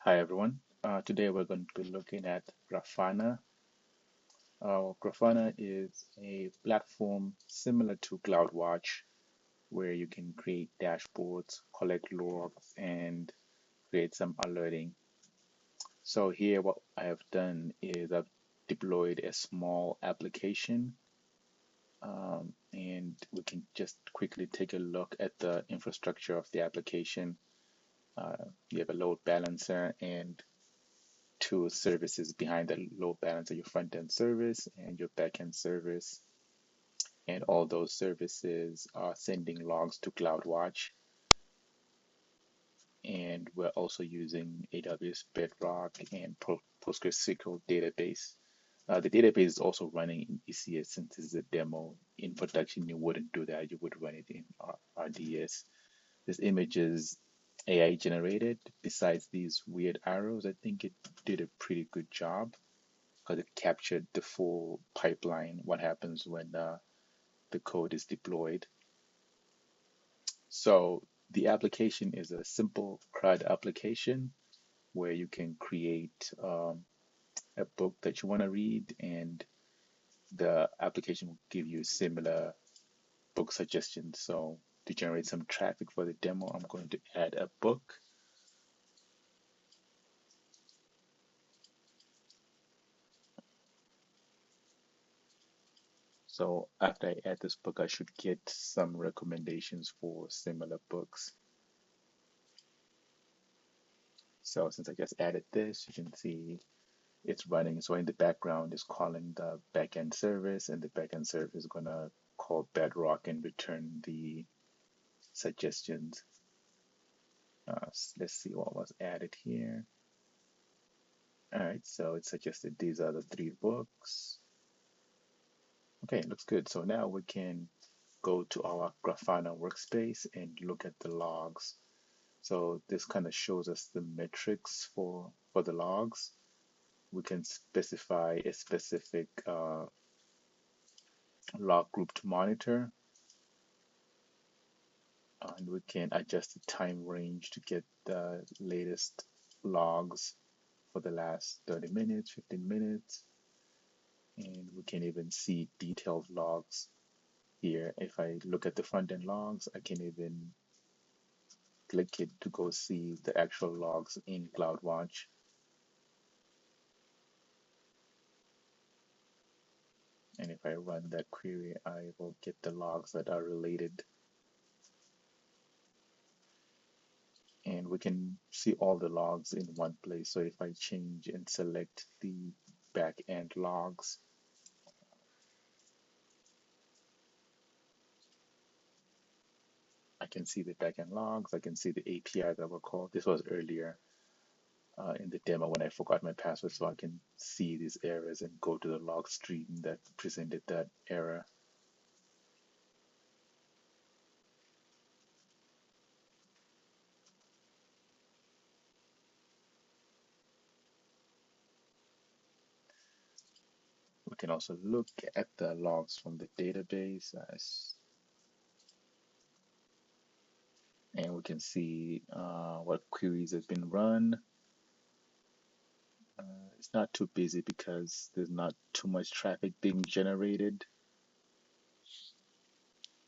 Hi everyone. Today we're going to be looking at Grafana. Grafana is a platform similar to CloudWatch where you can create dashboards, collect logs, and create some alerting. So here what I have done is I've deployed a small application, and we can just quickly take a look at the infrastructure of the application. You have a load balancer and two services behind the load balancer, your front end service and your back end service. And all those services are sending logs to CloudWatch. And we're also using AWS Bedrock and PostgreSQL database. The database is also running in ECS since it's a demo. In production, you wouldn't do that. You would run it in RDS. This image is AI generated. Besides these weird arrows, I think it did a pretty good job because it captured the full pipeline, what happens when the code is deployed. So the application is a simple CRUD application where you can create a book that you want to read, and the application will give you similar book suggestions. So to generate some traffic for the demo, I'm going to add a book. So after I add this book, I should get some recommendations for similar books. So since I just added this, you can see it's running. So in the background, it's calling the backend service, and the backend service is gonna call Bedrock and return the suggestions. Let's see what was added here. All right, so it suggested these are the three books. Okay, looks good. So now we can go to our Grafana workspace and look at the logs. So this kind of shows us the metrics for the logs. We can specify a specific log group to monitor, and we can adjust the time range to get the latest logs for the last 30 minutes, 15 minutes, and we can even see detailed logs here. If I look at the front end logs, I can even click it to go see the actual logs in CloudWatch. And if I run that query, I will get the logs that are related, and we can see all the logs in one place. So if I change and select the back end logs, I can see the backend logs. I can see the API that were called. This was earlier in the demo when I forgot my password, so I can see these errors and go to the log stream that presented that error. We can also look at the logs from the database and we can see what queries have been run. It's not too busy because there's not too much traffic being generated.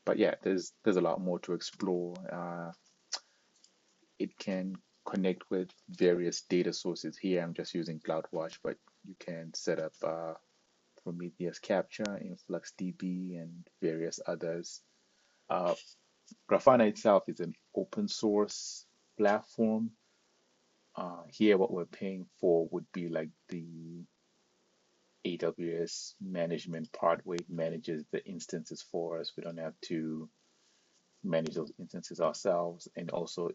But yeah, there's a lot more to explore. It can connect with various data sources. Here I'm just using CloudWatch, but you can set up Prometheus Capture, InfluxDB, and various others. Uh, Grafana itself is an open source platform. Here, what we're paying for would be like the AWS management part where it manages the instances for us. We don't have to manage those instances ourselves, and also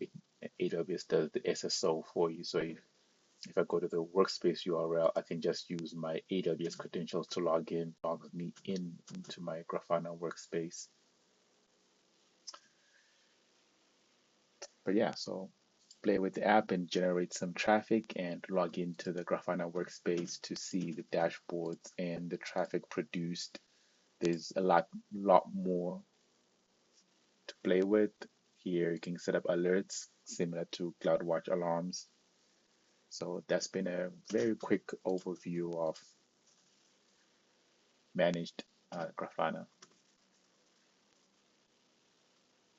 AWS does the SSO for you. So if I go to the workspace URL, I can just use my AWS credentials to log in, log me in into my Grafana workspace. But yeah, so play with the app and generate some traffic and log into the Grafana workspace to see the dashboards and the traffic produced. There's a lot more to play with. Here you can set up alerts similar to CloudWatch alarms. So that's been a very quick overview of managed Grafana.